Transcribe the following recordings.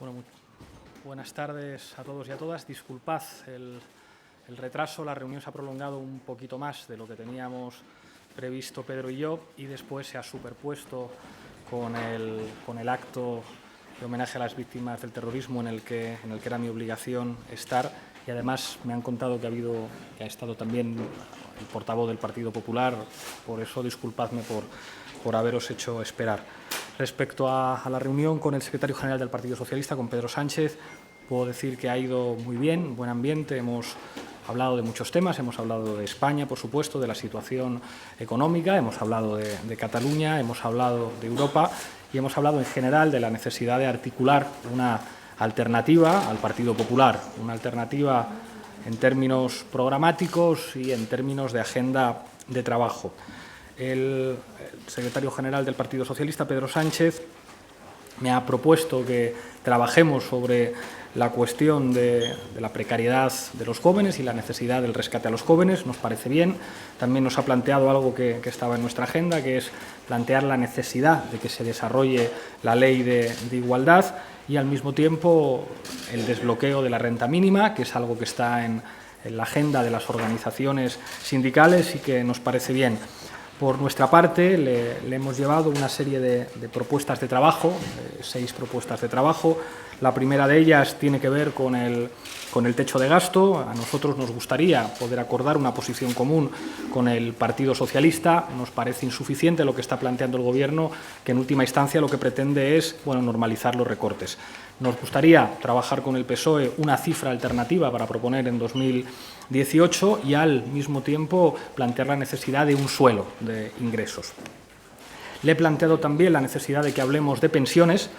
Bueno, buenas tardes a todos y a todas. Disculpad el retraso, la reunión se ha prolongado un poquito más de lo que teníamos previsto Pedro y yo, y después se ha superpuesto con el acto de homenaje a las víctimas del terrorismo en el que era mi obligación estar, y además me han contado que ha estado también el portavoz del Partido Popular, por eso disculpadme por haberos hecho esperar. Respecto a la reunión con el secretario general del Partido Socialista, con Pedro Sánchez, puedo decir que ha ido muy bien, buen ambiente. Hemos hablado de muchos temas, hemos hablado de España, por supuesto, de la situación económica, hemos hablado de Cataluña, hemos hablado de Europa y hemos hablado en general de la necesidad de articular una alternativa al Partido Popular, una alternativa en términos programáticos y en términos de agenda de trabajo. El secretario general del Partido Socialista, Pedro Sánchez, me ha propuesto que trabajemos sobre la cuestión de la precariedad de los jóvenes y la necesidad del rescate a los jóvenes. Nos parece bien. También nos ha planteado algo que estaba en nuestra agenda, que es plantear la necesidad de que se desarrolle la ley de igualdad y, al mismo tiempo, el desbloqueo de la renta mínima, que es algo que está en la agenda de las organizaciones sindicales y que nos parece bien. Por nuestra parte, le hemos llevado una serie de propuestas de trabajo, 6 propuestas de trabajo. La primera de ellas tiene que ver con el techo de gasto. A nosotros nos gustaría poder acordar una posición común con el Partido Socialista. Nos parece insuficiente lo que está planteando el Gobierno, que en última instancia lo que pretende es normalizar los recortes. Nos gustaría trabajar con el PSOE una cifra alternativa para proponer en 2018 y, al mismo tiempo, plantear la necesidad de un suelo de ingresos. Le he planteado también la necesidad de que hablemos de pensiones.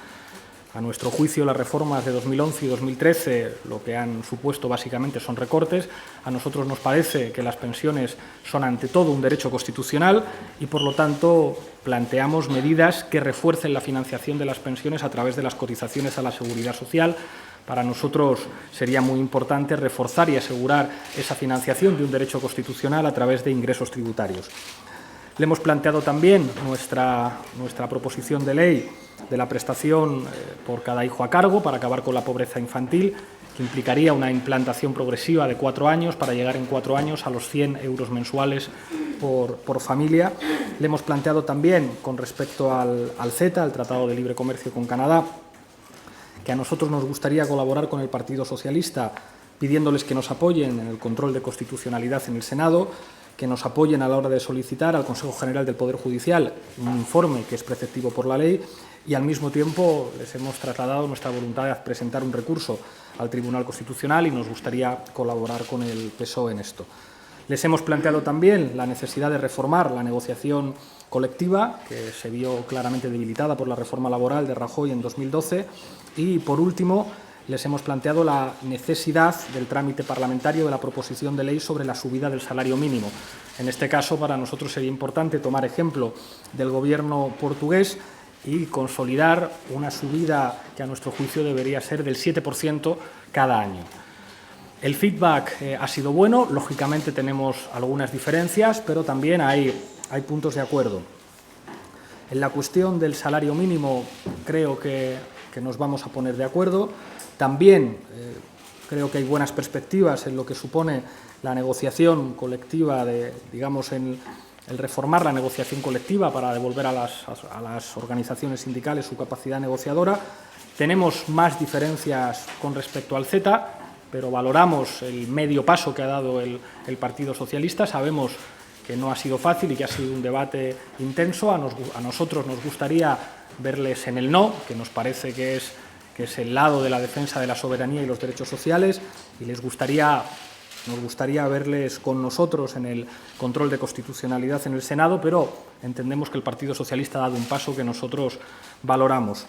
A nuestro juicio, las reformas de 2011 y 2013 lo que han supuesto básicamente son recortes. A nosotros nos parece que las pensiones son ante todo un derecho constitucional y, por lo tanto, planteamos medidas que refuercen la financiación de las pensiones a través de las cotizaciones a la Seguridad Social. Para nosotros sería muy importante reforzar y asegurar esa financiación de un derecho constitucional a través de ingresos tributarios. Le hemos planteado también nuestra proposición de ley de la prestación por cada hijo a cargo para acabar con la pobreza infantil, que implicaría una implantación progresiva de 4 años para llegar en 4 años a los 100 euros mensuales por familia. Le hemos planteado también, con respecto al CETA, al Tratado de Libre Comercio con Canadá, que a nosotros nos gustaría colaborar con el Partido Socialista pidiéndoles que nos apoyen en el control de constitucionalidad en el Senado, que nos apoyen a la hora de solicitar al Consejo General del Poder Judicial un informe que es preceptivo por la ley, y al mismo tiempo les hemos trasladado nuestra voluntad de presentar un recurso al Tribunal Constitucional y nos gustaría colaborar con el PSOE en esto. Les hemos planteado también la necesidad de reformar la negociación colectiva, que se vio claramente debilitada por la reforma laboral de Rajoy en 2012, y, por último, les hemos planteado la necesidad del trámite parlamentario de la proposición de ley sobre la subida del salario mínimo. En este caso, para nosotros sería importante tomar ejemplo del Gobierno portugués y consolidar una subida que, a nuestro juicio, debería ser del 7% cada año. El feedback ha sido bueno. Lógicamente tenemos algunas diferencias, pero también hay puntos de acuerdo. En la cuestión del salario mínimo creo que nos vamos a poner de acuerdo. También creo que hay buenas perspectivas en lo que supone la negociación colectiva, en el reformar la negociación colectiva para devolver a las organizaciones sindicales su capacidad negociadora. Tenemos más diferencias con respecto al CETA, pero valoramos el medio paso que ha dado el Partido Socialista. Sabemos que no ha sido fácil y que ha sido un debate intenso. A nosotros nos gustaría verles en el no, que nos parece que es el lado de la defensa de la soberanía y los derechos sociales, y nos gustaría verles con nosotros en el control de constitucionalidad en el Senado, pero entendemos que el Partido Socialista ha dado un paso que nosotros valoramos.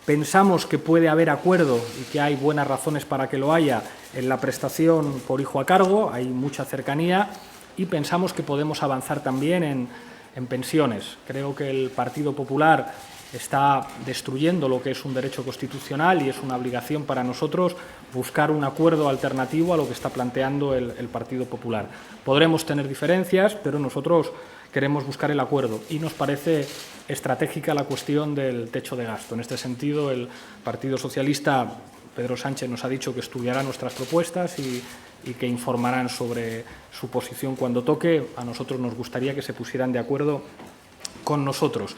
Pensamos que puede haber acuerdo y que hay buenas razones para que lo haya en la prestación por hijo a cargo, hay mucha cercanía, y pensamos que podemos avanzar también en pensiones. Creo que el Partido Popular está destruyendo lo que es un derecho constitucional y es una obligación para nosotros buscar un acuerdo alternativo a lo que está planteando el Partido Popular. Podremos tener diferencias, pero nosotros queremos buscar el acuerdo y nos parece estratégica la cuestión del techo de gasto. En este sentido, el Partido Socialista, Pedro Sánchez, nos ha dicho que estudiará nuestras propuestas y que informarán sobre su posición cuando toque. A nosotros nos gustaría que se pusieran de acuerdo con nosotros.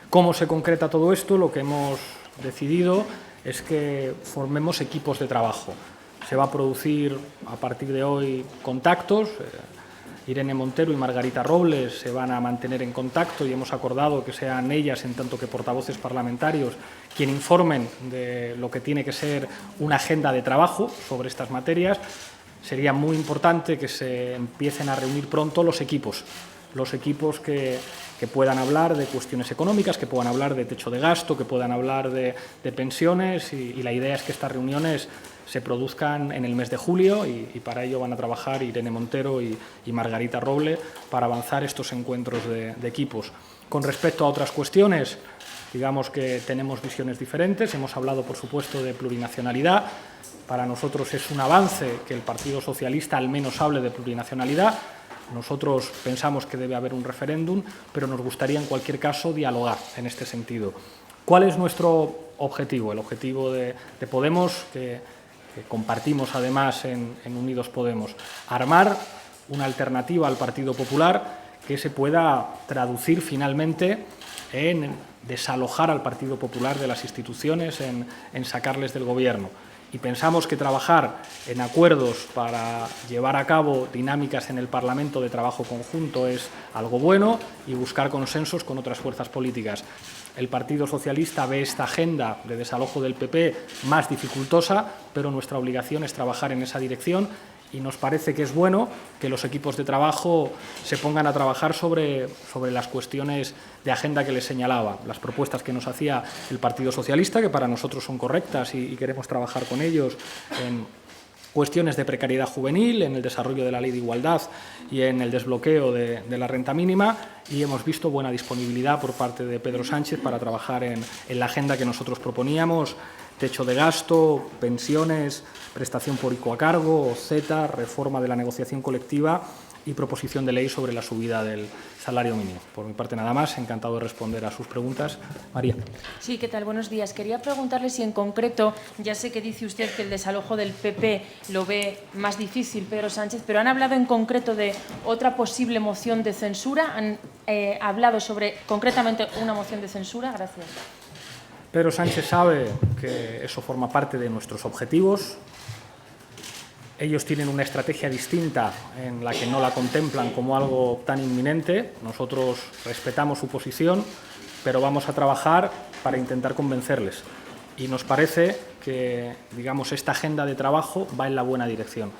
¿Cómo se concreta todo esto? Lo que hemos decidido es que formemos equipos de trabajo. Se va a producir a partir de hoy contactos. Irene Montero y Margarita Robles se van a mantener en contacto y hemos acordado que sean ellas, en tanto que portavoces parlamentarios, quien informen de lo que tiene que ser una agenda de trabajo sobre estas materias. Sería muy importante que se empiecen a reunir pronto los equipos que puedan hablar de cuestiones económicas, que puedan hablar de techo de gasto, que puedan hablar de pensiones y la idea es que estas reuniones se produzcan en el mes de julio y para ello van a trabajar Irene Montero y Margarita Roble para avanzar estos encuentros de equipos. Con respecto a otras cuestiones, digamos que tenemos visiones diferentes. Hemos hablado, por supuesto, de plurinacionalidad. Para nosotros es un avance que el Partido Socialista al menos hable de plurinacionalidad. Nosotros pensamos que debe haber un referéndum, pero nos gustaría en cualquier caso dialogar en este sentido. ¿Cuál es nuestro objetivo? El objetivo de Podemos, que compartimos además en Unidos Podemos, armar una alternativa al Partido Popular que se pueda traducir finalmente en desalojar al Partido Popular de las instituciones, en sacarles del Gobierno. Y pensamos que trabajar en acuerdos para llevar a cabo dinámicas en el Parlamento de trabajo conjunto es algo bueno y buscar consensos con otras fuerzas políticas. El Partido Socialista ve esta agenda de desalojo del PP más dificultosa, pero nuestra obligación es trabajar en esa dirección y nos parece que es bueno que los equipos de trabajo se pongan a trabajar sobre las cuestiones de agenda que les señalaba, las propuestas que nos hacía el Partido Socialista, que para nosotros son correctas y queremos trabajar con ellos en cuestiones de precariedad juvenil, en el desarrollo de la ley de igualdad y en el desbloqueo de la renta mínima, y hemos visto buena disponibilidad por parte de Pedro Sánchez para trabajar en la agenda que nosotros proponíamos: techo de gasto, pensiones, prestación por hijo a cargo, Z, reforma de la negociación colectiva y proposición de ley sobre la subida del salario mínimo. Por mi parte nada más, encantado de responder a sus preguntas. María. Sí, ¿qué tal? Buenos días. Quería preguntarle si en concreto, ya sé que dice usted que el desalojo del PP lo ve más difícil Pedro Sánchez, pero ¿han hablado en concreto de otra posible moción de censura? ¿Han hablado sobre concretamente una moción de censura? Gracias. Pedro Sánchez sabe que eso forma parte de nuestros objetivos. Ellos tienen una estrategia distinta en la que no la contemplan como algo tan inminente. Nosotros respetamos su posición, pero vamos a trabajar para intentar convencerles. Y nos parece que, digamos, esta agenda de trabajo va en la buena dirección.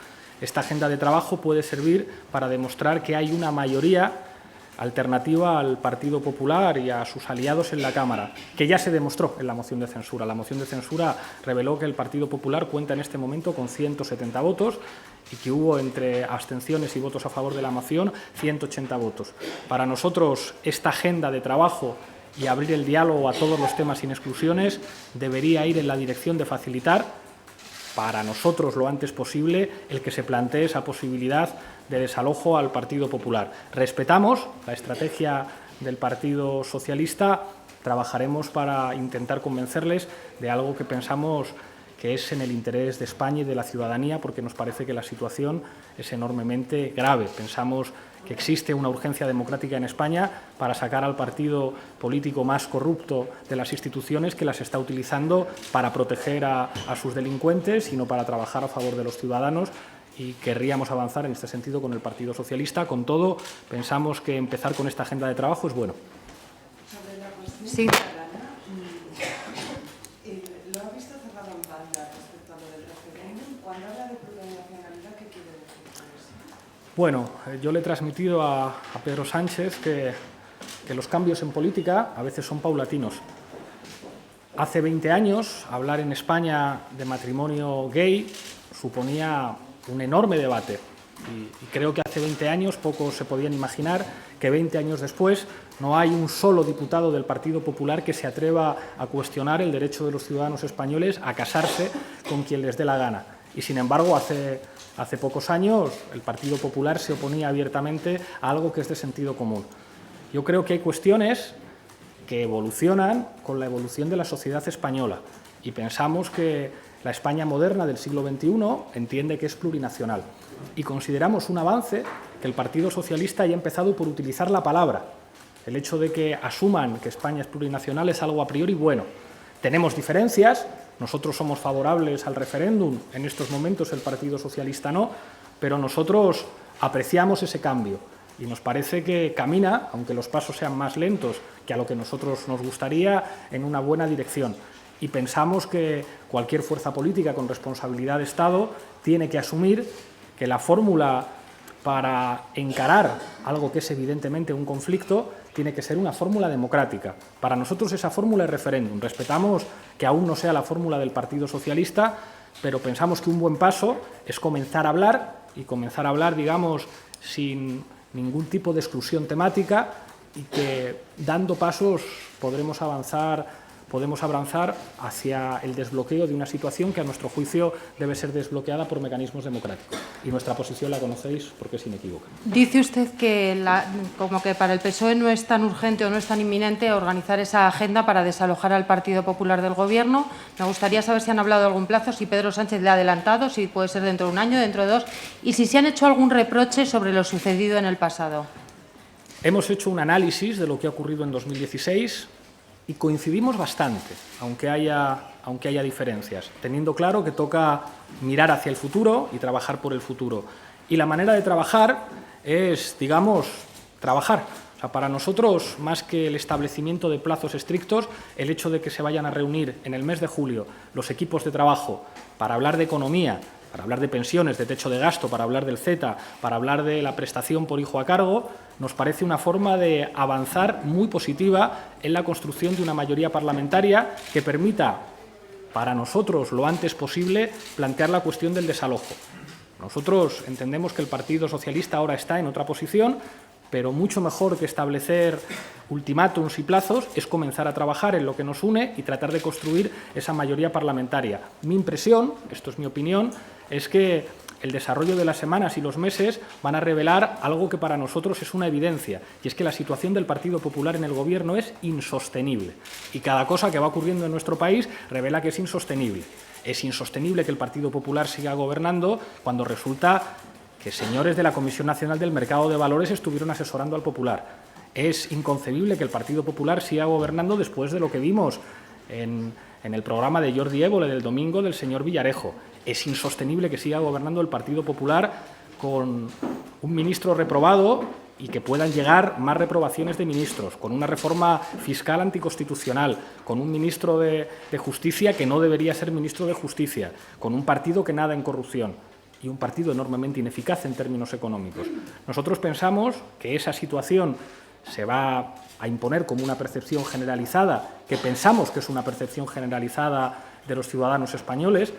Esta agenda de trabajo puede servir para demostrar que hay una mayoría alternativa al Partido Popular y a sus aliados en la Cámara, que ya se demostró en la moción de censura. La moción de censura reveló que el Partido Popular cuenta en este momento con 170 votos y que hubo, entre abstenciones y votos a favor de la moción, 180 votos. Para nosotros, esta agenda de trabajo y abrir el diálogo a todos los temas sin exclusiones debería ir en la dirección de facilitar, para nosotros lo antes posible, el que se plantee esa posibilidad de desalojo al Partido Popular. Respetamos la estrategia del Partido Socialista, trabajaremos para intentar convencerles de algo que pensamos que es en el interés de España y de la ciudadanía, porque nos parece que la situación es enormemente grave. Pensamos que existe una urgencia democrática en España para sacar al partido político más corrupto de las instituciones, que las está utilizando para proteger a sus delincuentes y no para trabajar a favor de los ciudadanos. Y querríamos avanzar en este sentido con el Partido Socialista. Con todo, pensamos que empezar con esta agenda de trabajo es bueno. Sobre la cuestión sí. catalana, ¿lo ha visto cerrado en banda respecto a lo del referéndum? Cuando habla de plurinacionalidad, ¿qué quiere decir con eso? Bueno, yo le he transmitido a Pedro Sánchez que los cambios en política a veces son paulatinos. Hace 20 años, hablar en España de matrimonio gay suponía un enorme debate. Y creo que hace 20 años pocos se podían imaginar que 20 años después no hay un solo diputado del Partido Popular que se atreva a cuestionar el derecho de los ciudadanos españoles a casarse con quien les dé la gana. Y, sin embargo, hace pocos años el Partido Popular se oponía abiertamente a algo que es de sentido común. Yo creo que hay cuestiones que evolucionan con la evolución de la sociedad española y pensamos que la España moderna del siglo XXI entiende que es plurinacional y consideramos un avance que el Partido Socialista haya empezado por utilizar la palabra. El hecho de que asuman que España es plurinacional es algo a priori bueno. Tenemos diferencias, nosotros somos favorables al referéndum, en estos momentos el Partido Socialista no, pero nosotros apreciamos ese cambio y nos parece que camina, aunque los pasos sean más lentos que a lo que nosotros nos gustaría, en una buena dirección. Y pensamos que cualquier fuerza política con responsabilidad de Estado tiene que asumir que la fórmula para encarar algo que es evidentemente un conflicto tiene que ser una fórmula democrática. Para nosotros esa fórmula es referéndum. Respetamos que aún no sea la fórmula del Partido Socialista, pero pensamos que un buen paso es comenzar a hablar y comenzar a hablar, digamos, sin ningún tipo de exclusión temática y que dando pasos podemos avanzar hacia el desbloqueo de una situación que a nuestro juicio debe ser desbloqueada por mecanismos democráticos. Y nuestra posición la conocéis porque es inequívoca. Dice usted que como que para el PSOE no es tan urgente o no es tan inminente organizar esa agenda para desalojar al Partido Popular del Gobierno. Me gustaría saber si han hablado de algún plazo, si Pedro Sánchez le ha adelantado, si puede ser dentro de un año, dentro de dos, y si se han hecho algún reproche sobre lo sucedido en el pasado. Hemos hecho un análisis de lo que ha ocurrido en 2016 y coincidimos bastante, aunque haya diferencias, teniendo claro que toca mirar hacia el futuro y trabajar por el futuro. Y la manera de trabajar es, digamos, trabajar. O sea, para nosotros, más que el establecimiento de plazos estrictos, el hecho de que se vayan a reunir en el mes de julio los equipos de trabajo para hablar de economía, para hablar de pensiones, de techo de gasto, para hablar del CETA, para hablar de la prestación por hijo a cargo, nos parece una forma de avanzar muy positiva en la construcción de una mayoría parlamentaria que permita, para nosotros, lo antes posible, plantear la cuestión del desalojo. Nosotros entendemos que el Partido Socialista ahora está en otra posición, pero mucho mejor que establecer ultimátums y plazos es comenzar a trabajar en lo que nos une y tratar de construir esa mayoría parlamentaria. Mi impresión, esto es mi opinión, es que el desarrollo de las semanas y los meses van a revelar algo que para nosotros es una evidencia, y es que la situación del Partido Popular en el Gobierno es insostenible. Y cada cosa que va ocurriendo en nuestro país revela que es insostenible. Es insostenible que el Partido Popular siga gobernando cuando resulta que señores de la Comisión Nacional del Mercado de Valores estuvieron asesorando al Popular. Es inconcebible que el Partido Popular siga gobernando después de lo que vimos en el programa de Jordi Évole del domingo del señor Villarejo. Es insostenible que siga gobernando el Partido Popular con un ministro reprobado y que puedan llegar más reprobaciones de ministros, con una reforma fiscal anticonstitucional, con un ministro de Justicia que no debería ser ministro de Justicia, con un partido que nada en corrupción y un partido enormemente ineficaz en términos económicos. Nosotros pensamos que esa situación se va a imponer como una percepción generalizada, que pensamos que es una percepción generalizada de los ciudadanos españoles.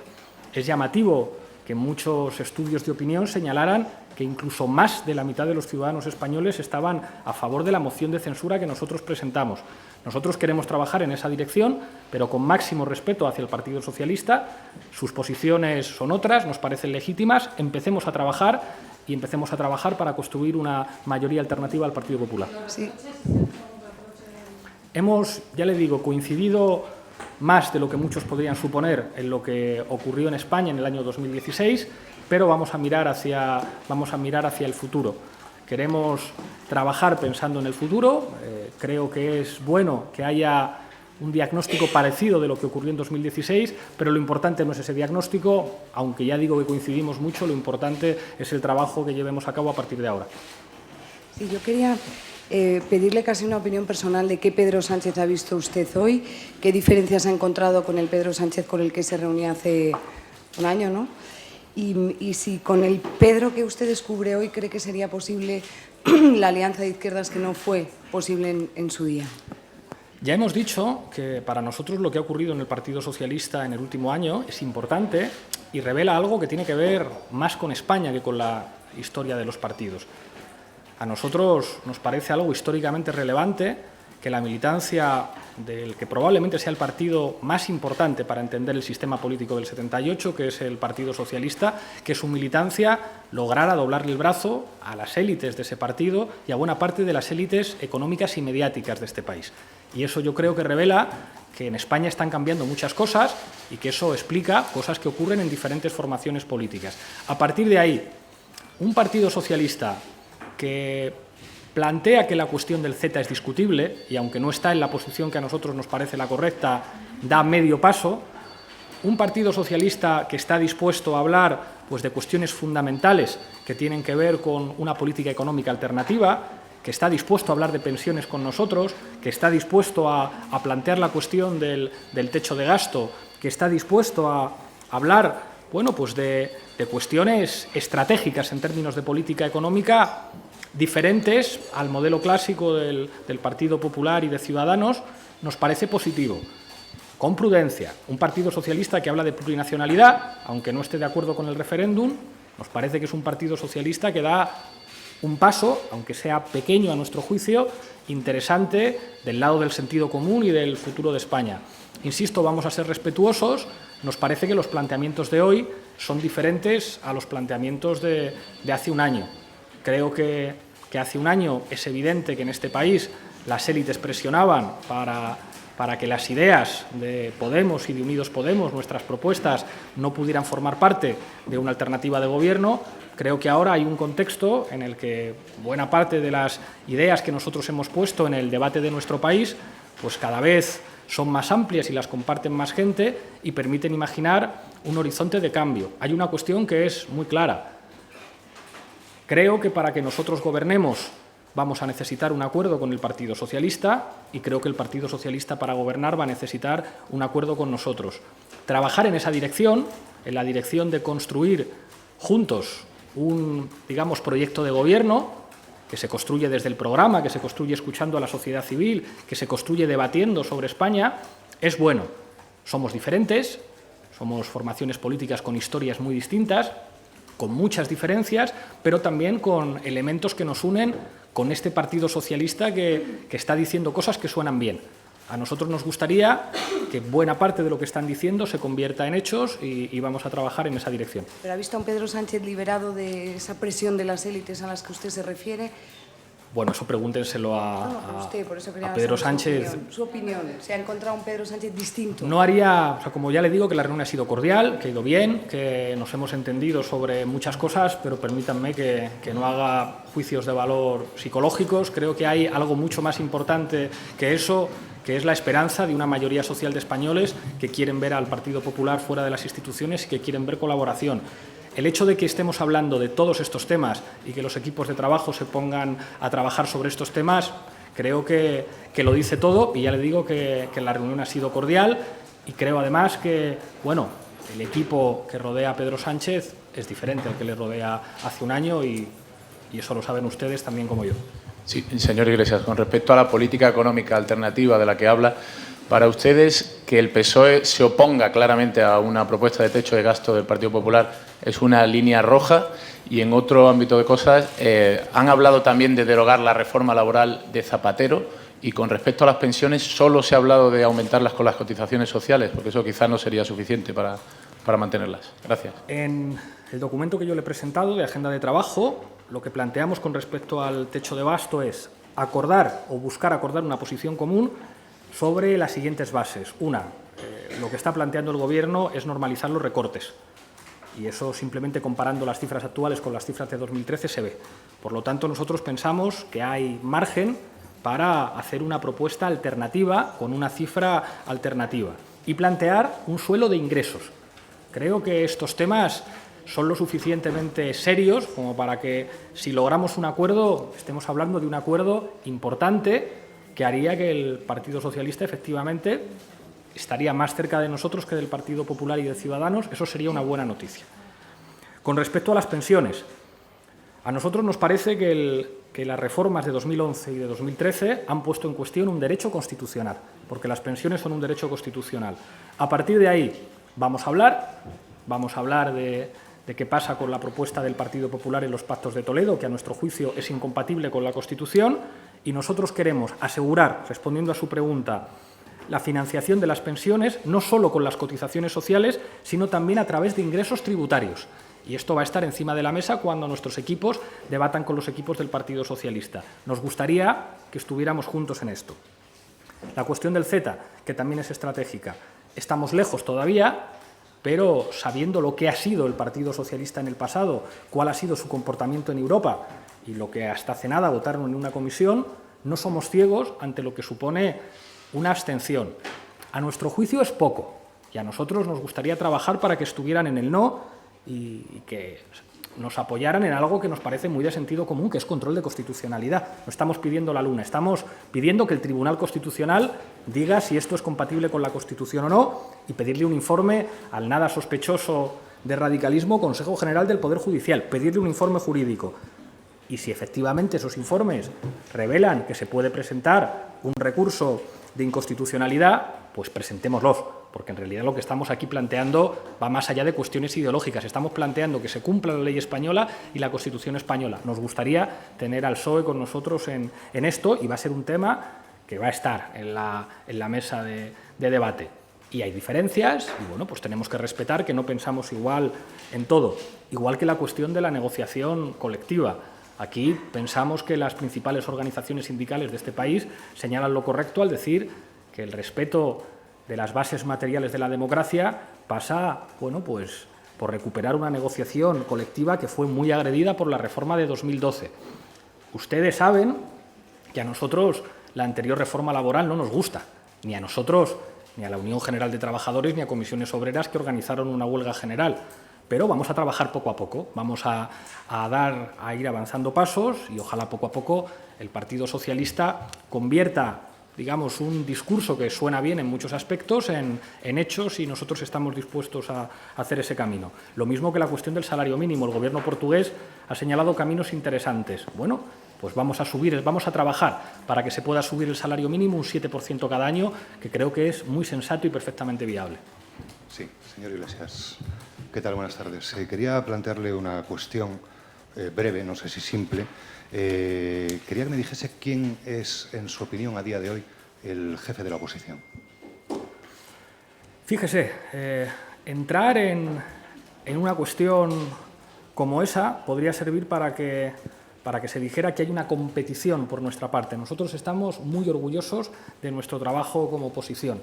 Es llamativo que muchos estudios de opinión señalaran que incluso más de la mitad de los ciudadanos españoles estaban a favor de la moción de censura que nosotros presentamos. Nosotros queremos trabajar en esa dirección, pero con máximo respeto hacia el Partido Socialista. Sus posiciones son otras, nos parecen legítimas. Empecemos a trabajar y empecemos a trabajar para construir una mayoría alternativa al Partido Popular. Sí. Hemos, ya le digo, coincidido más de lo que muchos podrían suponer en lo que ocurrió en España en el año 2016, pero vamos a mirar hacia el futuro. Queremos trabajar pensando en el futuro. Creo que es bueno que haya un diagnóstico parecido de lo que ocurrió en 2016, pero lo importante no es ese diagnóstico, aunque ya digo que coincidimos mucho, lo importante es el trabajo que llevemos a cabo a partir de ahora. Sí, yo quería pedirle casi una opinión personal de qué Pedro Sánchez ha visto usted hoy, qué diferencias ha encontrado con el Pedro Sánchez con el que se reunía hace un año, ¿no? Y si con el Pedro que usted descubre hoy cree que sería posible la alianza de izquierdas que no fue posible en su día. Ya hemos dicho que para nosotros lo que ha ocurrido en el Partido Socialista en el último año es importante y revela algo que tiene que ver más con España que con la historia de los partidos. A nosotros nos parece algo históricamente relevante que la militancia del que probablemente sea el partido más importante para entender el sistema político del 78, que es el Partido Socialista, que su militancia lograra doblarle el brazo a las élites de ese partido y a buena parte de las élites económicas y mediáticas de este país. Y eso yo creo que revela que en España están cambiando muchas cosas y que eso explica cosas que ocurren en diferentes formaciones políticas. A partir de ahí, un Partido Socialista que plantea que la cuestión del CETA es discutible y, aunque no está en la posición que a nosotros nos parece la correcta, da medio paso. Un Partido Socialista que está dispuesto a hablar pues, de cuestiones fundamentales que tienen que ver con una política económica alternativa, que está dispuesto a hablar de pensiones con nosotros, que está dispuesto a plantear la cuestión del techo de gasto, que está dispuesto a hablar bueno, pues de cuestiones estratégicas en términos de política económica diferentes al modelo clásico del Partido Popular y de Ciudadanos, nos parece positivo. Con prudencia, un Partido Socialista que habla de plurinacionalidad, aunque no esté de acuerdo con el referéndum, nos parece que es un Partido Socialista que da un paso, aunque sea pequeño a nuestro juicio, interesante del lado del sentido común y del futuro de España. Insisto, vamos a ser respetuosos. Nos parece que los planteamientos de hoy son diferentes a los planteamientos de hace un año. Creo que hace un año es evidente que en este país las élites presionaban para que las ideas de Podemos y de Unidos Podemos, nuestras propuestas, no pudieran formar parte de una alternativa de gobierno. Creo que ahora hay un contexto en el que buena parte de las ideas que nosotros hemos puesto en el debate de nuestro país, pues cada vez son más amplias y las comparten más gente y permiten imaginar un horizonte de cambio. Hay una cuestión que es muy clara. Creo que para que nosotros gobernemos vamos a necesitar un acuerdo con el Partido Socialista y creo que el Partido Socialista para gobernar va a necesitar un acuerdo con nosotros. Trabajar en esa dirección, en la dirección de construir juntos un, digamos, proyecto de gobierno que se construye desde el programa, que se construye escuchando a la sociedad civil, que se construye debatiendo sobre España, es bueno. Somos diferentes, somos formaciones políticas con historias muy distintas, con muchas diferencias, pero también con elementos que nos unen con este Partido Socialista que está diciendo cosas que suenan bien. A nosotros nos gustaría que buena parte de lo que están diciendo se convierta en hechos y vamos a trabajar en esa dirección. ¿Pero ha visto a un Pedro Sánchez liberado de esa presión de las élites a las que usted se refiere? Bueno, eso pregúntenselo a Pedro Sánchez. Su opinión. ¿Se ha encontrado un Pedro Sánchez distinto? No haría, o sea, como ya le digo, que la reunión ha sido cordial, que ha ido bien, que nos hemos entendido sobre muchas cosas, pero permítanme que no haga juicios de valor psicológicos. Creo que hay algo mucho más importante que eso, que es la esperanza de una mayoría social de españoles que quieren ver al Partido Popular fuera de las instituciones y que quieren ver colaboración. El hecho de que estemos hablando de todos estos temas y que los equipos de trabajo se pongan a trabajar sobre estos temas, creo que lo dice todo y ya le digo que la reunión ha sido cordial y creo además que, bueno, el equipo que rodea a Pedro Sánchez es diferente al que le rodea hace un año y eso lo saben ustedes también como yo. Sí, señor Iglesias, con respecto a la política económica alternativa de la que habla, para ustedes que el PSOE se oponga claramente a una propuesta de techo de gasto del Partido Popular es una línea roja y en otro ámbito de cosas han hablado también de derogar la reforma laboral de Zapatero y con respecto a las pensiones solo se ha hablado de aumentarlas con las cotizaciones sociales porque eso quizás no sería suficiente para mantenerlas. Gracias. En el documento que yo le he presentado de agenda de trabajo, lo que planteamos con respecto al techo de gasto es acordar o buscar acordar una posición común sobre las siguientes bases. Una, lo que está planteando el Gobierno es normalizar los recortes y eso simplemente comparando las cifras actuales con las cifras de 2013 se ve. Por lo tanto, nosotros pensamos que hay margen para hacer una propuesta alternativa con una cifra alternativa y plantear un suelo de ingresos. Creo que estos temas son lo suficientemente serios como para que, si logramos un acuerdo, estemos hablando de un acuerdo importante que haría que el Partido Socialista efectivamente estaría más cerca de nosotros que del Partido Popular y de Ciudadanos. Eso sería una buena noticia. Con respecto a las pensiones, a nosotros nos parece que las reformas de 2011 y de 2013 han puesto en cuestión un derecho constitucional, porque las pensiones son un derecho constitucional. A partir de ahí vamos a hablar, vamos a hablar de qué pasa con la propuesta del Partido Popular en los pactos de Toledo, que a nuestro juicio es incompatible con la Constitución, y nosotros queremos asegurar, respondiendo a su pregunta, la financiación de las pensiones, no solo con las cotizaciones sociales, sino también a través de ingresos tributarios. Y esto va a estar encima de la mesa cuando nuestros equipos debatan con los equipos del Partido Socialista. Nos gustaría que estuviéramos juntos en esto. La cuestión del CETA, que también es estratégica. Estamos lejos todavía, pero sabiendo lo que ha sido el Partido Socialista en el pasado, cuál ha sido su comportamiento en Europa y lo que hasta hace nada votaron en una comisión, no somos ciegos ante lo que supone una abstención. A nuestro juicio es poco y a nosotros nos gustaría trabajar para que estuvieran en el no y que nos apoyaran en algo que nos parece muy de sentido común, que es control de constitucionalidad. No estamos pidiendo la luna, estamos pidiendo que el Tribunal Constitucional diga si esto es compatible con la Constitución o no y pedirle un informe al nada sospechoso de radicalismo Consejo General del Poder Judicial, pedirle un informe jurídico. Y si efectivamente esos informes revelan que se puede presentar un recurso de inconstitucionalidad, pues presentémoslos, porque en realidad lo que estamos aquí planteando va más allá de cuestiones ideológicas. Estamos planteando que se cumpla la ley española y la Constitución española. Nos gustaría tener al PSOE con nosotros en esto y va a ser un tema que va a estar en la mesa de debate. Y hay diferencias y, bueno, pues tenemos que respetar que no pensamos igual en todo. Igual que la cuestión de la negociación colectiva. Aquí pensamos que las principales organizaciones sindicales de este país señalan lo correcto al decir que el respeto de las bases materiales de la democracia pasa, bueno, pues por recuperar una negociación colectiva que fue muy agredida por la reforma de 2012. Ustedes saben que a nosotros la anterior reforma laboral no nos gusta, ni a nosotros, ni a la Unión General de Trabajadores, ni a comisiones obreras que organizaron una huelga general. Pero vamos a trabajar poco a poco, vamos a ir avanzando pasos y ojalá poco a poco el Partido Socialista convierta, digamos, un discurso que suena bien en muchos aspectos en hechos y nosotros estamos dispuestos a hacer ese camino. Lo mismo que la cuestión del salario mínimo. El Gobierno portugués ha señalado caminos interesantes. Bueno, pues vamos a trabajar para que se pueda subir el salario mínimo un 7% cada año, que creo que es muy sensato y perfectamente viable. Sí, señor Iglesias. ¿Qué tal? Buenas tardes. Quería plantearle una cuestión breve, no sé si simple. Quería que me dijese quién es, en su opinión, a día de hoy, el jefe de la oposición. Fíjese, entrar en una cuestión como esa podría servir para que se dijera que hay una competición por nuestra parte. Nosotros estamos muy orgullosos de nuestro trabajo como oposición.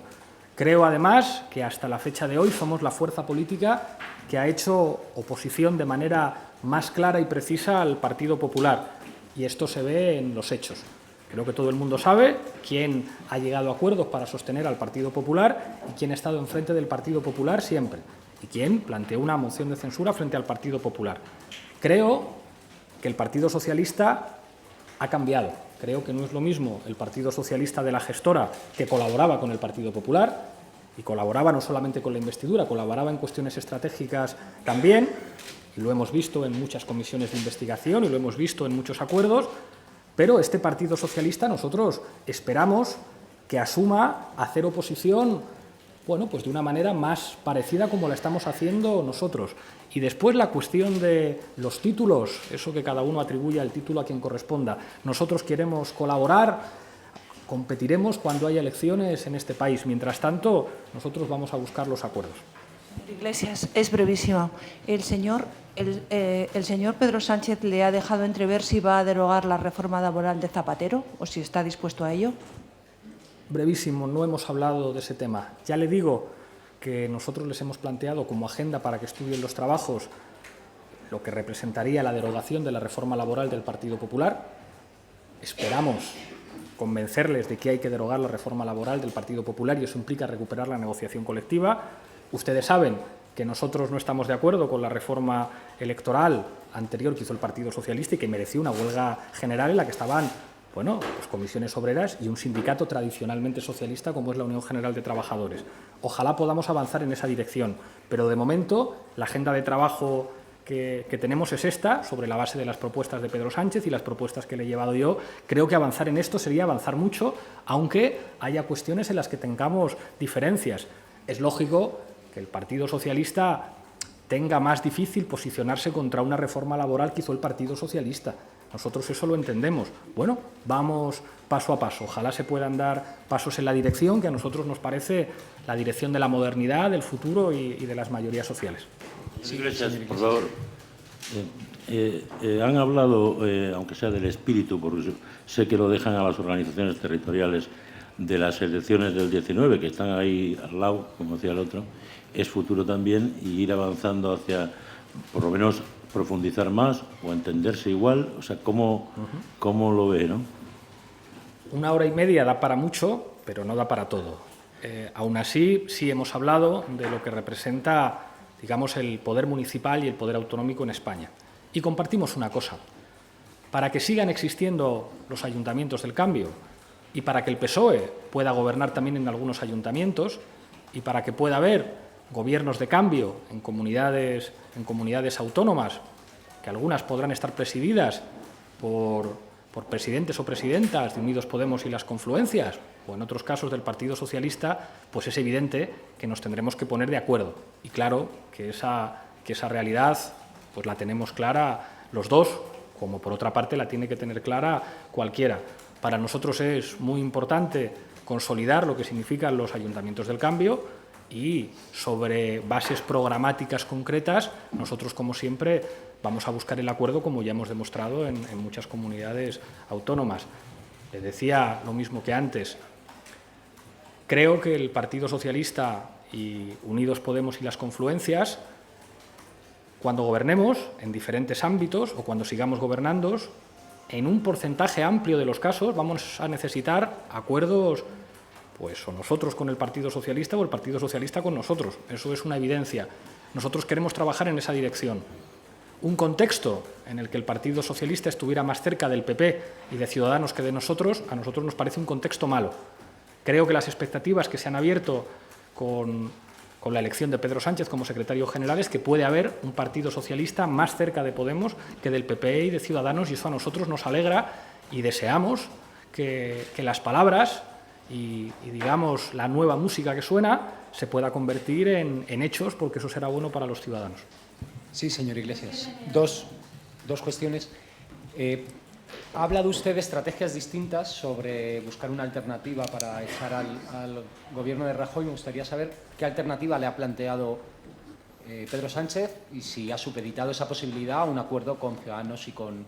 Creo, además, que hasta la fecha de hoy somos la fuerza política que ha hecho oposición de manera más clara y precisa al Partido Popular. Y esto se ve en los hechos. Creo que todo el mundo sabe quién ha llegado a acuerdos para sostener al Partido Popular y quién ha estado enfrente del Partido Popular siempre. Y quién planteó una moción de censura frente al Partido Popular. Creo que el Partido Socialista ha cambiado. Creo que no es lo mismo el Partido Socialista de la gestora, que colaboraba con el Partido Popular, y colaboraba no solamente con la investidura, colaboraba en cuestiones estratégicas también, y lo hemos visto en muchas comisiones de investigación y lo hemos visto en muchos acuerdos, pero este Partido Socialista nosotros esperamos que asuma hacer oposición, bueno, pues de una manera más parecida como la estamos haciendo nosotros. Y después la cuestión de los títulos, eso que cada uno atribuye el título a quien corresponda. Nosotros queremos colaborar, competiremos cuando haya elecciones en este país. Mientras tanto, nosotros vamos a buscar los acuerdos. Iglesias, es brevísimo. El señor Pedro Sánchez le ha dejado entrever si va a derogar la reforma laboral de Zapatero o si está dispuesto a ello. Brevísimo, no hemos hablado de ese tema. Ya le digo que nosotros les hemos planteado como agenda para que estudien los trabajos lo que representaría la derogación de la reforma laboral del Partido Popular. Esperamos convencerles de que hay que derogar la reforma laboral del Partido Popular y eso implica recuperar la negociación colectiva. Ustedes saben que nosotros no estamos de acuerdo con la reforma electoral anterior que hizo el Partido Socialista y que mereció una huelga general en la que estaban, bueno, pues comisiones obreras y un sindicato tradicionalmente socialista como es la Unión General de Trabajadores. Ojalá podamos avanzar en esa dirección, pero de momento la agenda de trabajo que tenemos es esta, sobre la base de las propuestas de Pedro Sánchez y las propuestas que le he llevado yo. Creo que avanzar en esto sería avanzar mucho, aunque haya cuestiones en las que tengamos diferencias. Es lógico que el Partido Socialista tenga más difícil posicionarse contra una reforma laboral que hizo el Partido Socialista. Nosotros eso lo entendemos. Bueno, vamos paso a paso. Ojalá se puedan dar pasos en la dirección que a nosotros nos parece la dirección de la modernidad, del futuro y de las mayorías sociales. Sí, Iglesias, por favor. Han hablado, aunque sea del espíritu, porque sé que lo dejan a las organizaciones territoriales, de las elecciones del 19, que están ahí al lado, como decía el otro, es futuro también, y ir avanzando hacia, por lo menos, profundizar más o entenderse igual. O sea, ¿cómo lo ve, no? 1 hora y media da para mucho, pero no da para todo. Aún así, sí hemos hablado de lo que representa, digamos, el poder municipal y el poder autonómico en España. Y compartimos una cosa. Para que sigan existiendo los ayuntamientos del cambio y para que el PSOE pueda gobernar también en algunos ayuntamientos y para que pueda haber gobiernos de cambio en comunidades autónomas, que algunas podrán estar presididas por presidentes o presidentas de Unidos Podemos y las confluencias, o en otros casos del Partido Socialista, pues es evidente que nos tendremos que poner de acuerdo. Y claro que esa realidad pues la tenemos clara los dos, como por otra parte la tiene que tener clara cualquiera. Para nosotros es muy importante consolidar lo que significan los ayuntamientos del cambio y sobre bases programáticas concretas nosotros, como siempre, vamos a buscar el acuerdo, como ya hemos demostrado en muchas comunidades autónomas. Le decía lo mismo que antes. Creo que el Partido Socialista y Unidos Podemos y las confluencias, cuando gobernemos en diferentes ámbitos o cuando sigamos gobernando, en un porcentaje amplio de los casos vamos a necesitar acuerdos, pues o nosotros con el Partido Socialista o el Partido Socialista con nosotros. Eso es una evidencia. Nosotros queremos trabajar en esa dirección. Un contexto en el que el Partido Socialista estuviera más cerca del PP y de Ciudadanos que de nosotros, a nosotros nos parece un contexto malo. Creo que las expectativas que se han abierto con la elección de Pedro Sánchez como secretario general es que puede haber un Partido Socialista más cerca de Podemos que del PP y de Ciudadanos, y eso a nosotros nos alegra y deseamos que las palabras y digamos, la nueva música que suena se pueda convertir en hechos, porque eso será bueno para los ciudadanos. Sí, señor Iglesias. Dos cuestiones. Ha hablado usted de estrategias distintas sobre buscar una alternativa para echar al gobierno de Rajoy. Me gustaría saber qué alternativa le ha planteado Pedro Sánchez y si ha supeditado esa posibilidad a un acuerdo con Ciudadanos y con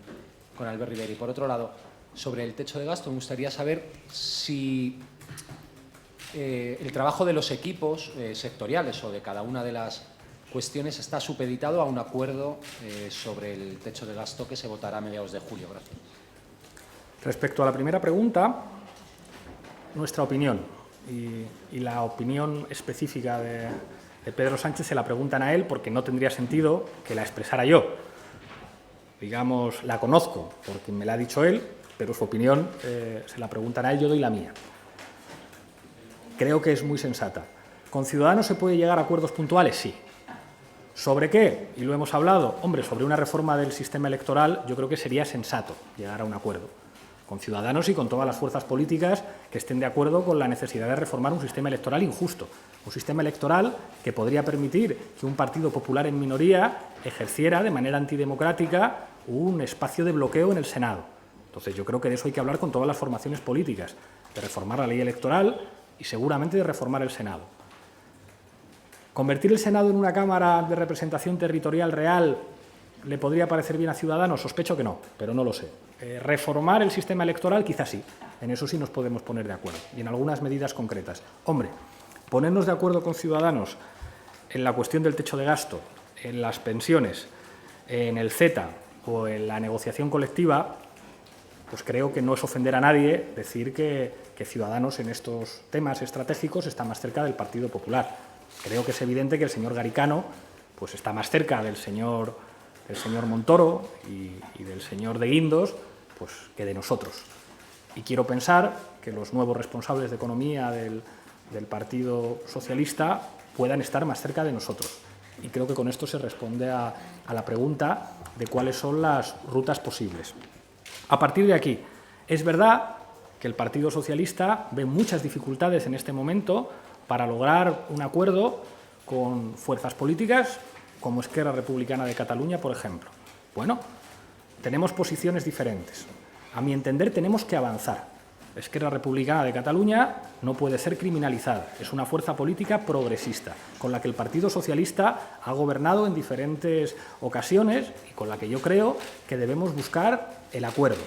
Albert Rivera. Y por otro lado, sobre el techo de gasto, me gustaría saber si el trabajo de los equipos sectoriales o de cada una de las cuestiones está supeditado a un acuerdo sobre el techo de gasto que se votará a mediados de julio. Gracias. Respecto a la primera pregunta, nuestra opinión y la opinión específica de Pedro Sánchez se la preguntan a él, porque no tendría sentido que la expresara yo. Digamos, la conozco porque me la ha dicho él, pero su opinión se la preguntan a él, yo doy la mía. Creo que es muy sensata. ¿Con Ciudadanos se puede llegar a acuerdos puntuales? Sí. ¿Sobre qué? Y lo hemos hablado. Hombre, sobre una reforma del sistema electoral yo creo que sería sensato llegar a un acuerdo con Ciudadanos y con todas las fuerzas políticas que estén de acuerdo con la necesidad de reformar un sistema electoral injusto, un sistema electoral que podría permitir que un partido popular en minoría ejerciera de manera antidemocrática un espacio de bloqueo en el Senado. Entonces yo creo que de eso hay que hablar con todas las formaciones políticas, de reformar la ley electoral y seguramente de reformar el Senado. ¿Convertir el Senado en una Cámara de representación territorial real le podría parecer bien a Ciudadanos? Sospecho que no, pero no lo sé. Reformar el sistema electoral quizás sí, en eso sí nos podemos poner de acuerdo, y en algunas medidas concretas. Hombre, ponernos de acuerdo con Ciudadanos en la cuestión del techo de gasto, en las pensiones, en el CETA o en la negociación colectiva, pues creo que no es ofender a nadie decir que Ciudadanos en estos temas estratégicos está más cerca del Partido Popular. Creo que es evidente que el señor Garicano pues está más cerca del señor Montoro y del señor de Guindos pues, que de nosotros. Y quiero pensar que los nuevos responsables de economía del Partido Socialista puedan estar más cerca de nosotros. Y creo que con esto se responde a la pregunta de cuáles son las rutas posibles. A partir de aquí, es verdad que el Partido Socialista ve muchas dificultades en este momento para lograr un acuerdo con fuerzas políticas, como Esquerra Republicana de Cataluña, por ejemplo. Bueno, tenemos posiciones diferentes. A mi entender, tenemos que avanzar. Esquerra Republicana de Cataluña no puede ser criminalizada. Es una fuerza política progresista, con la que el Partido Socialista ha gobernado en diferentes ocasiones y con la que yo creo que debemos buscar el acuerdo.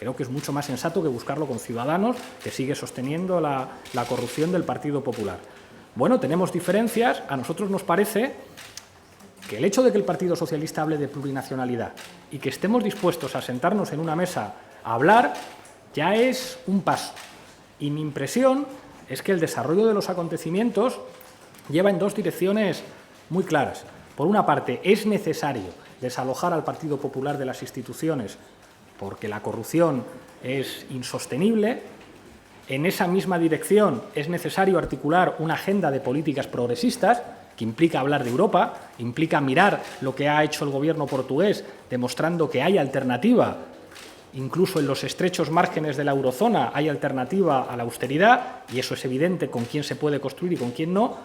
Creo que es mucho más sensato que buscarlo con Ciudadanos, que sigue sosteniendo la corrupción del Partido Popular. Bueno, tenemos diferencias. A nosotros nos parece que el hecho de que el Partido Socialista hable de plurinacionalidad y que estemos dispuestos a sentarnos en una mesa a hablar ya es un paso. Y mi impresión es que el desarrollo de los acontecimientos lleva en dos direcciones muy claras. Por una parte, es necesario desalojar al Partido Popular de las instituciones porque la corrupción es insostenible. En esa misma dirección es necesario articular una agenda de políticas progresistas que implica hablar de Europa, implica mirar lo que ha hecho el Gobierno portugués, demostrando que hay alternativa. Incluso en los estrechos márgenes de la eurozona hay alternativa a la austeridad, y eso es evidente con quién se puede construir y con quién no,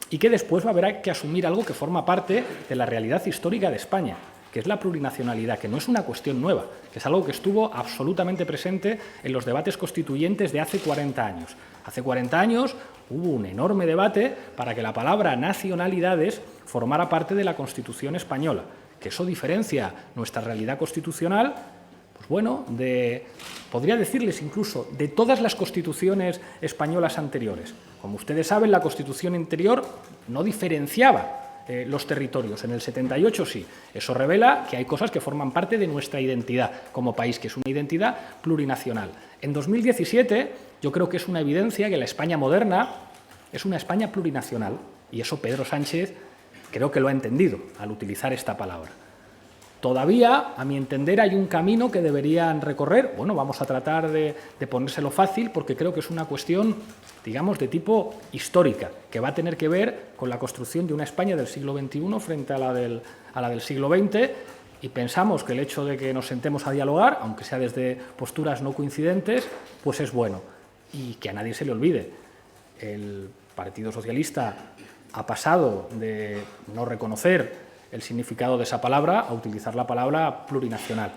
y que después va a haber que asumir algo que forma parte de la realidad histórica de España, que es la plurinacionalidad, que no es una cuestión nueva, que es algo que estuvo absolutamente presente en los debates constituyentes de hace 40 años. Hace 40 años hubo un enorme debate para que la palabra nacionalidades formara parte de la Constitución española, que eso diferencia nuestra realidad constitucional, pues bueno, podría decirles incluso de todas las constituciones españolas anteriores. Como ustedes saben, la Constitución anterior no diferenciaba los territorios. En el 78 sí. Eso revela que hay cosas que forman parte de nuestra identidad como país, que es una identidad plurinacional. En 2017 yo creo que es una evidencia que la España moderna es una España plurinacional, y eso Pedro Sánchez creo que lo ha entendido al utilizar esta palabra. Todavía, a mi entender, hay un camino que deberían recorrer. Bueno, vamos a tratar de ponérselo fácil porque creo que es una cuestión, digamos, de tipo histórica, que va a tener que ver con la construcción de una España del siglo XXI frente a la del siglo XX, y pensamos que el hecho de que nos sentemos a dialogar, aunque sea desde posturas no coincidentes, pues es bueno. Y que a nadie se le olvide, el Partido Socialista ha pasado de no reconocer el significado de esa palabra a utilizar la palabra plurinacional,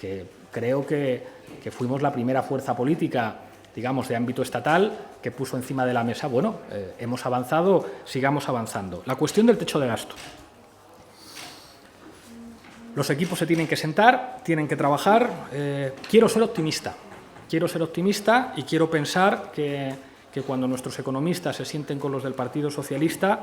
que creo que fuimos la primera fuerza política, digamos, de ámbito estatal que puso encima de la mesa. Bueno, hemos avanzado, sigamos avanzando. La cuestión del techo de gasto. Los equipos se tienen que sentar, tienen que trabajar. Quiero ser optimista y quiero pensar que cuando nuestros economistas se sienten con los del Partido Socialista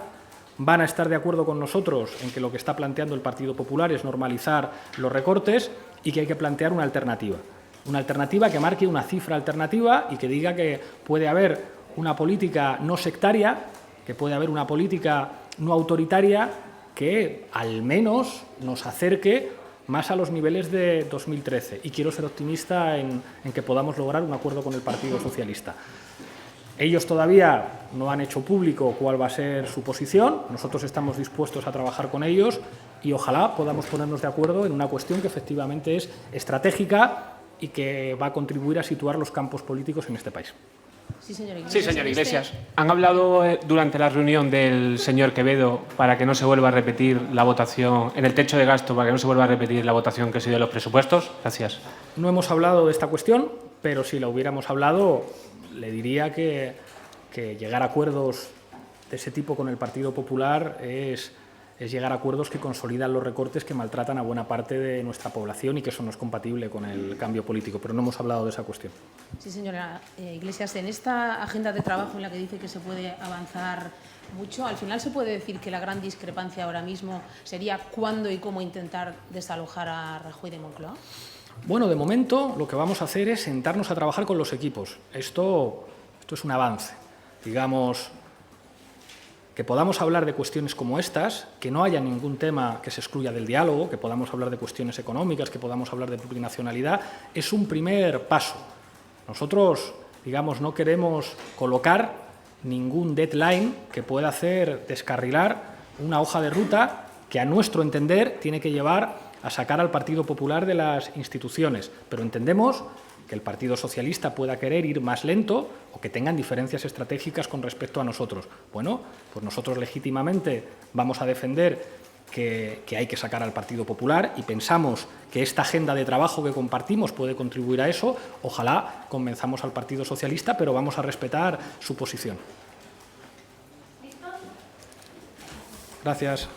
van a estar de acuerdo con nosotros en que lo que está planteando el Partido Popular es normalizar los recortes y que hay que plantear una alternativa. Una alternativa que marque una cifra alternativa y que diga que puede haber una política no sectaria, que puede haber una política no autoritaria que al menos nos acerque más a los niveles de 2013. Y quiero ser optimista en que podamos lograr un acuerdo con el Partido Socialista. Ellos todavía no han hecho público cuál va a ser su posición. Nosotros estamos dispuestos a trabajar con ellos y ojalá podamos ponernos de acuerdo en una cuestión que efectivamente es estratégica y que va a contribuir a situar los campos políticos en este país. Sí, señor Iglesias. Sí, señor Iglesias. Han hablado durante la reunión del señor Quevedo para que no se vuelva a repetir la votación en el techo de gasto, para que no se vuelva a repetir la votación que ha sido de los presupuestos. Gracias. No hemos hablado de esta cuestión, pero si la hubiéramos hablado, le diría que llegar a acuerdos de ese tipo con el Partido Popular es llegar a acuerdos que consolidan los recortes que maltratan a buena parte de nuestra población y que eso no es compatible con el cambio político, pero no hemos hablado de esa cuestión. Sí, señora Iglesias, en esta agenda de trabajo en la que dice que se puede avanzar mucho, al final se puede decir que la gran discrepancia ahora mismo sería cuándo y cómo intentar desalojar a Rajoy de Moncloa. Bueno, de momento lo que vamos a hacer es sentarnos a trabajar con los equipos. Esto es un avance. Digamos, que podamos hablar de cuestiones como estas, que no haya ningún tema que se excluya del diálogo, que podamos hablar de cuestiones económicas, que podamos hablar de plurinacionalidad, es un primer paso. Nosotros, digamos, no queremos colocar ningún deadline que pueda hacer descarrilar una hoja de ruta que, a nuestro entender, tiene que llevar a sacar al Partido Popular de las instituciones, pero entendemos que el Partido Socialista pueda querer ir más lento o que tengan diferencias estratégicas con respecto a nosotros. Bueno, pues nosotros legítimamente vamos a defender que hay que sacar al Partido Popular y pensamos que esta agenda de trabajo que compartimos puede contribuir a eso. Ojalá convenzamos al Partido Socialista, pero vamos a respetar su posición. Gracias.